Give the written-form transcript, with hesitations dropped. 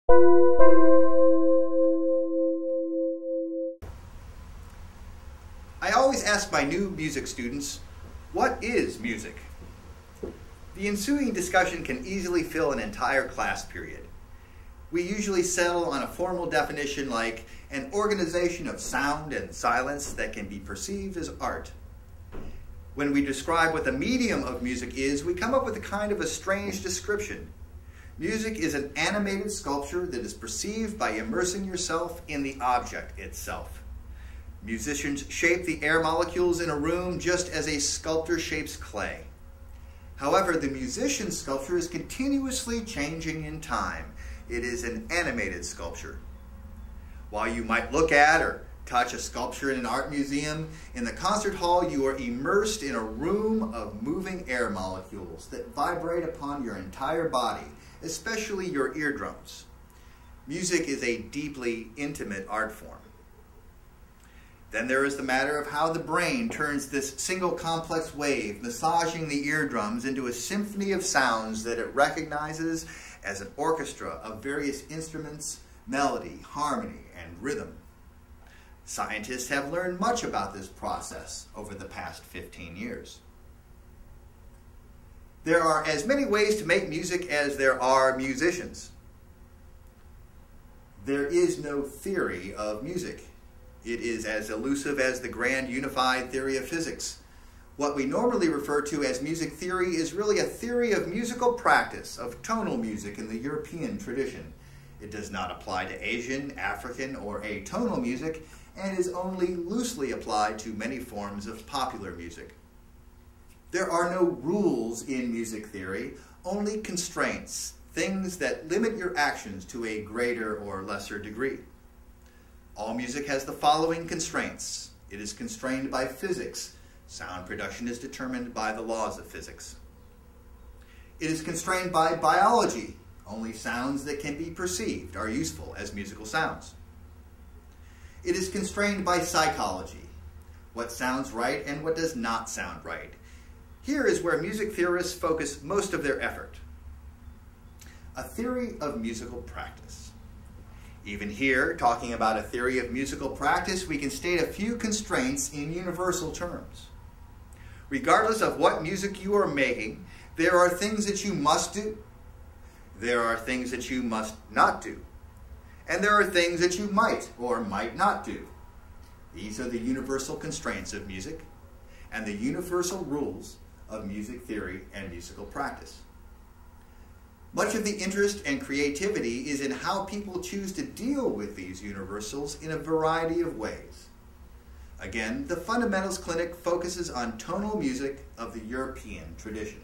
I always ask my new music students, what is music? The ensuing discussion can easily fill an entire class period. We usually settle on a formal definition like an organization of sound and silence that can be perceived as art. When we describe what the medium of music is, we come up with a kind of a strange description. Music is an animated sculpture that is perceived by immersing yourself in the object itself. Musicians shape the air molecules in a room just as a sculptor shapes clay. However, the musician's sculpture is continuously changing in time. It is an animated sculpture. While you might look at or touch a sculpture in an art museum, in the concert hall you are immersed in a room of moving air molecules that vibrate upon your entire body, especially your eardrums. Music is a deeply intimate art form. Then there is the matter of how the brain turns this single complex wave, massaging the eardrums, into a symphony of sounds that it recognizes as an orchestra of various instruments, melody, harmony, and rhythm. Scientists have learned much about this process over the past 15 years. There are as many ways to make music as there are musicians. There is no theory of music. It is as elusive as the grand unified theory of physics. What we normally refer to as music theory is really a theory of musical practice, of tonal music in the European tradition. It does not apply to Asian, African, or atonal music, and is only loosely applied to many forms of popular music. There are no rules in music theory, only constraints, things that limit your actions to a greater or lesser degree. All music has the following constraints. It is constrained by physics. Sound production is determined by the laws of physics. It is constrained by biology. Only sounds that can be perceived are useful as musical sounds. It is constrained by psychology. What sounds right and what does not sound right. Here is where music theorists focus most of their effort. A theory of musical practice. Even here, talking about a theory of musical practice, we can state a few constraints in universal terms. Regardless of what music you are making, there are things that you must do. There are things that you must not do. And there are things that you might or might not do. These are the universal constraints of music and the universal rules of music theory and musical practice. Much of the interest and creativity is in how people choose to deal with these universals in a variety of ways. Again, the Fundamentals Clinic focuses on tonal music of the European tradition.